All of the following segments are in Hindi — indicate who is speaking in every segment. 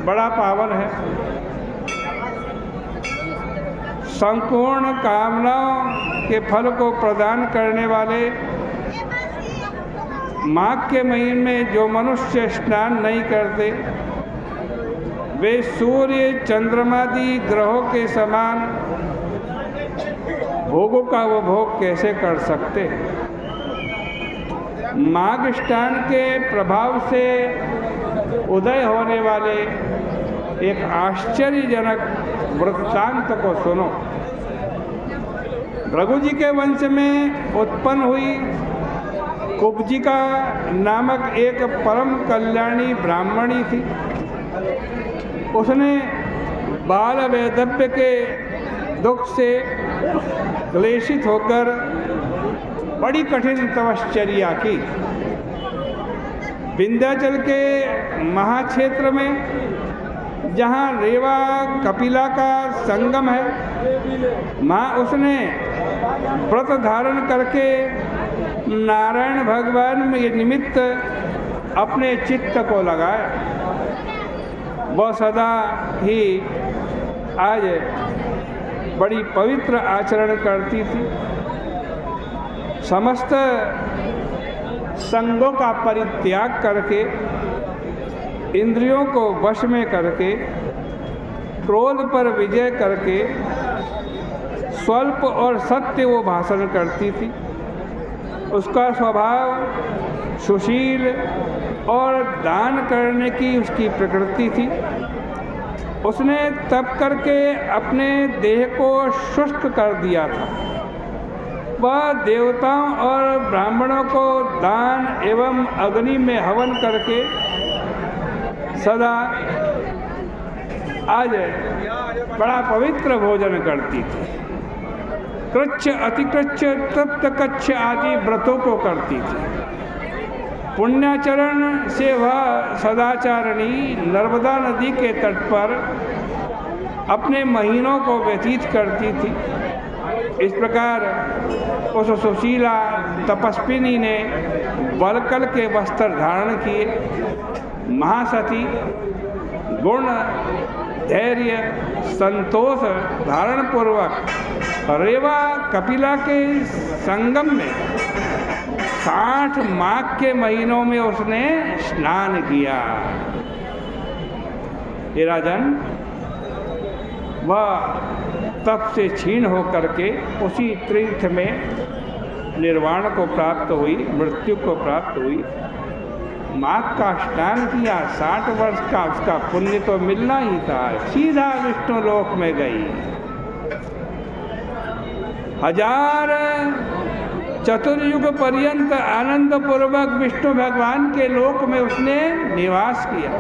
Speaker 1: बड़ा पावन है। संपूर्ण कामनाओं के फल को प्रदान करने वाले माघ के महीने में जो मनुष्य स्नान नहीं करते वे सूर्य चंद्रमादि ग्रहों के समान भोगों का वो भोग कैसे कर सकते हैं। माघ स्नान के प्रभाव से उदय होने वाले एक आश्चर्यजनक वृत्तांत को सुनो। भृगु जी के वंश में उत्पन्न हुई कुब्जिका नामक एक परम कल्याणी ब्राह्मणी थी। उसने बाल वैधव्य के दुख से क्लेशित होकर बड़ी कठिन तपश्चर्या की। विंध्याचल के महाक्षेत्र में जहाँ रेवा कपिला का संगम है, माँ उसने व्रत धारण करके नारायण भगवान में निमित्त अपने चित्त को लगाया। वह सदा ही आज बड़ी पवित्र आचरण करती थी। समस्त संगों का परित्याग करके, इंद्रियों को वश में करके, क्रोध पर विजय करके स्वल्प और सत्य वो भाषण करती थी। उसका स्वभाव सुशील और दान करने की उसकी प्रकृति थी। उसने तप करके अपने देह को शुष्क कर दिया था। वह देवताओं और ब्राह्मणों को दान एवं अग्नि में हवन करके सदा आज बड़ा पवित्र भोजन करती थी। कृच्छ अतिकृच्छ तप्त कच्छ आदि व्रतों को करती थी। पुण्याचरण से वह सदाचारिणी नर्मदा नदी के तट पर अपने महीनों को व्यतीत करती थी। इस प्रकार उस सुशीला तपस्विनी ने वलकल के वस्त्र धारण किए। महासती गुण धैर्य संतोष धारण पूर्वक रेवा कपिला के संगम में 60 माघ के महीनों में उसने स्नान किया। हे राजन, वह तप से क्षीण होकर के उसी तीर्थ में निर्वाण को प्राप्त हुई, मृत्यु को प्राप्त हुई। माघ का स्नान किया, 60 वर्ष का उसका पुण्य तो मिलना ही था। सीधा विष्णु लोक में गई। 1000 चतुर्युग पर्यंत आनंद पूर्वक विष्णु भगवान के लोक में उसने निवास किया।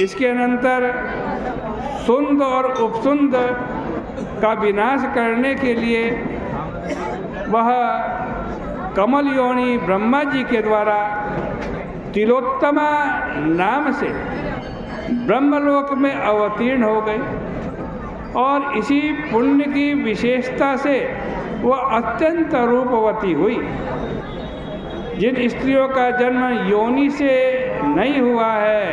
Speaker 1: इसके अनंतर सुंद और उपसुंद का विनाश करने के लिए वह कमल योनि ब्रह्मा जी के द्वारा तिलोत्तमा नाम से ब्रह्मलोक में अवतीर्ण हो गए और इसी पुण्य की विशेषता से वह अत्यंत रूपवती हुई। जिन स्त्रियों का जन्म योनि से नहीं हुआ है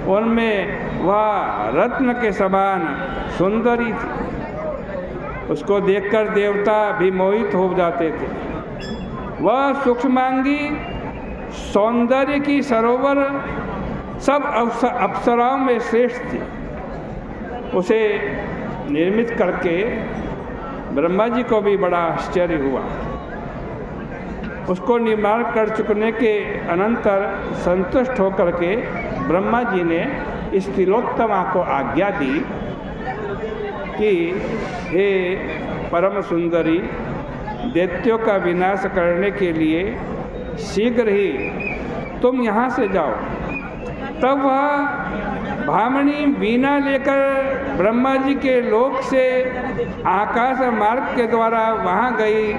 Speaker 1: उनमें वह रत्न के समान सुंदरी थी। उसको देखकर देवता भी मोहित हो जाते थे। वह सूक्ष्मांगी सौंदर्य की सरोवर सब अप्सराओं में श्रेष्ठ थी। उसे निर्मित करके ब्रह्मा जी को भी बड़ा आश्चर्य हुआ। उसको निर्माण कर चुकने के अनंतर संतुष्ट होकर के ब्रह्मा जी ने इस तिलोत्तमा को आज्ञा दी कि हे परम सुंदरी, दैत्यों का विनाश करने के लिए शीघ्र ही तुम यहाँ से जाओ। तब वह भामनी वीणा लेकर ब्रह्मा जी के लोक से आकाश मार्ग के द्वारा वहाँ गई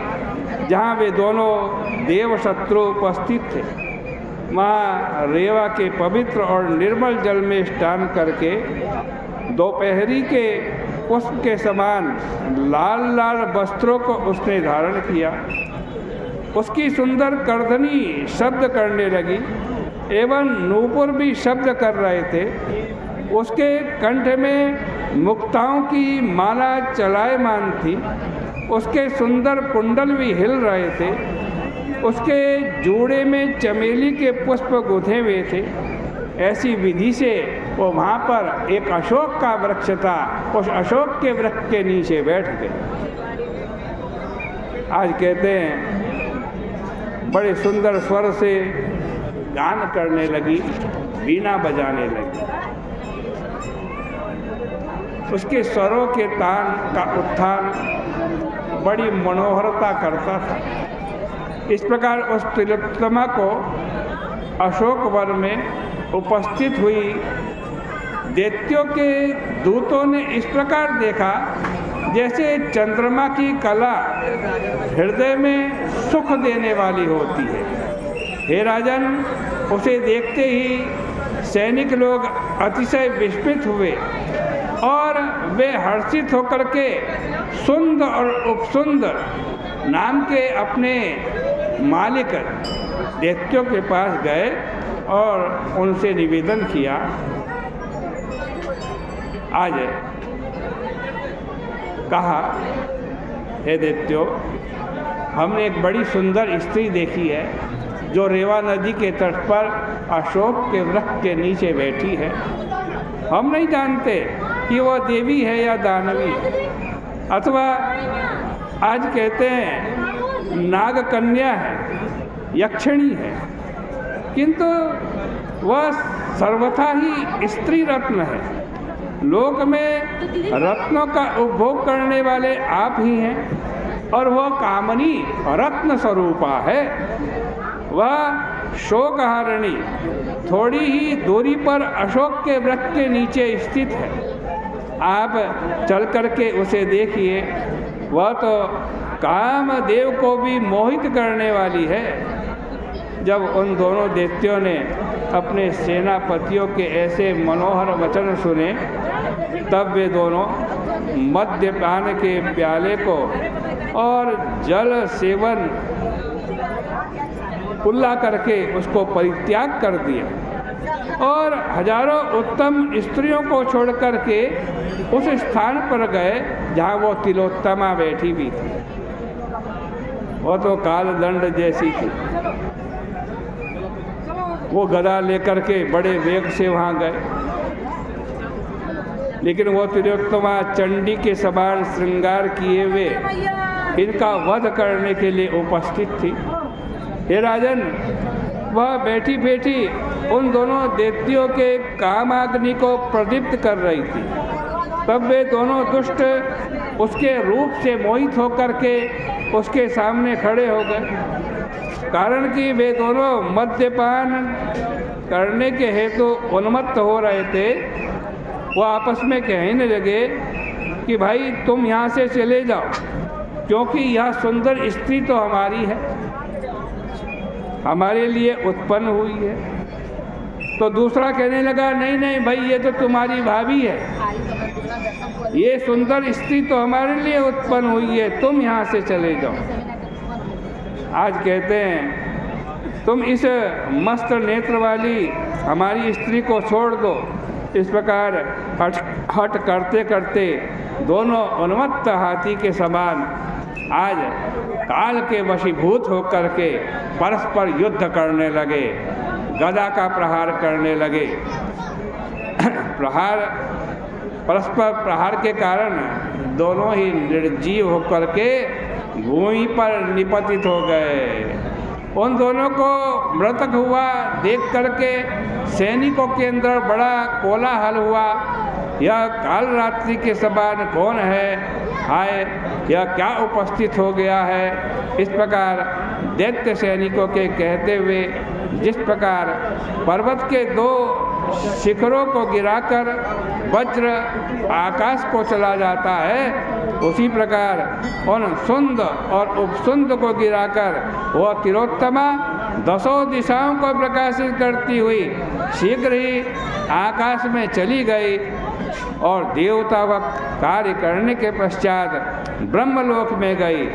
Speaker 1: जहाँ वे दोनों देव शत्रु उपस्थित थे। वहाँ रेवा के पवित्र और निर्मल जल में स्नान करके दोपहरी के पुष्प के समान लाल लाल वस्त्रों को उसने धारण किया। उसकी सुंदर कर्दनी शब्द करने लगी। एवं नूपुर भी शब्द कर रहे थे। उसके कंठ में मुक्ताओं की माला चलायमान थी। उसके सुंदर कुंडल भी हिल रहे थे। उसके जूड़े में चमेली के पुष्प गुथे हुए थे। ऐसी विधि से वो वहाँ पर एक अशोक का वृक्ष था, उस अशोक के वृक्ष के नीचे बैठ गए। आज कहते हैं बड़े सुंदर स्वर से गान करने लगी, बीना बजाने लगी। उसके स्वरों के तान का उत्थान बड़ी मनोहरता करता था। इस प्रकार उस तिलोत्तमा को अशोक वन में उपस्थित हुई दैत्यों के दूतों ने इस प्रकार देखा जैसे चंद्रमा की कला हृदय में सुख देने वाली होती है। हे राजन, उसे देखते ही सैनिक लोग अतिशय विस्मित हुए और वे हर्षित होकर के सुंद और उपसुंद नाम के अपने मालिक दैत्यों के पास गए और उनसे निवेदन किया, आज कहा, हे दैत्यों, हमने एक बड़ी सुंदर स्त्री देखी है जो रेवा नदी के तट पर अशोक के वृक्ष के नीचे बैठी है। हम नहीं जानते कि वह देवी है या दानवी, अथवा आज कहते हैं नाग कन्या है, यक्षिणी है, किंतु वह सर्वथा ही स्त्री रत्न है। लोक में रत्नों का उपभोग करने वाले आप ही हैं और वह कामनी रत्न स्वरूपा है। वह शोकहारिणी थोड़ी ही दूरी पर अशोक के वृक्ष के नीचे स्थित है। आप चल करके उसे देखिए, वह तो कामदेव को भी मोहित करने वाली है। जब उन दोनों दैत्यों ने अपने सेनापतियों के ऐसे मनोहर वचन सुने, तब वे दोनों मद्यपान के प्याले को और जल सेवन कुल्ला करके उसको परित्याग कर दिया और हजारों उत्तम स्त्रियों को छोड़ करके उस स्थान पर गए जहाँ वो तिलोत्तमा बैठी भी थी। वो तो कालदंड जैसी थी। वो गदा लेकर के बड़े वेग से वहाँ गए, लेकिन वो तिलोत्तमा चंडी के समान श्रृंगार किए हुए इनका वध करने के लिए उपस्थित थी। हे राजन, वह बैठी बैठी उन दोनों दैत्यों के कामाग्नि को प्रदीप्त कर रही थी। तब वे दोनों दुष्ट उसके रूप से मोहित होकर के उसके सामने खड़े हो गए। कारण कि वे दोनों मद्यपान करने के हेतु उन्मत्त हो रहे थे। वह आपस में कहने लगे कि भाई तुम यहाँ से चले जाओ, क्योंकि यह सुंदर स्त्री तो हमारी है, हमारे लिए उत्पन्न हुई है। तो दूसरा कहने लगा, नहीं नहीं भाई, ये तो तुम्हारी भाभी है, ये सुंदर स्त्री तो हमारे लिए उत्पन्न हुई है, तुम यहाँ से चले जाओ। आज कहते हैं तुम इस मस्त नेत्र वाली हमारी स्त्री को छोड़ दो। इस प्रकार हट करते करते दोनों उन्मत्त हाथी के समान आज काल के वशीभूत होकर के परस्पर युद्ध करने लगे, गदा का प्रहार करने लगे। परस्पर प्रहार के कारण दोनों ही निर्जीव होकर के भूमि पर निपतित हो गए। उन दोनों को मृतक हुआ देख करके सैनिकों के अंदर बड़ा कोलाहल हुआ। यह काल रात्रि के समान कौन है? हाय, यह क्या उपस्थित हो गया है? इस प्रकार दैत्य सैनिकों के कहते हुए जिस प्रकार पर्वत के दो शिखरों को गिराकर वज्र आकाश को चला जाता है, उसी प्रकार उन सुंद और उपसुंद को गिराकर वह तिलोत्तमा दसों दिशाओं को प्रकाशित करती हुई शीघ्र ही आकाश में चली गई और देवतावक कार्य करने के पश्चात ब्रह्मलोक में गई।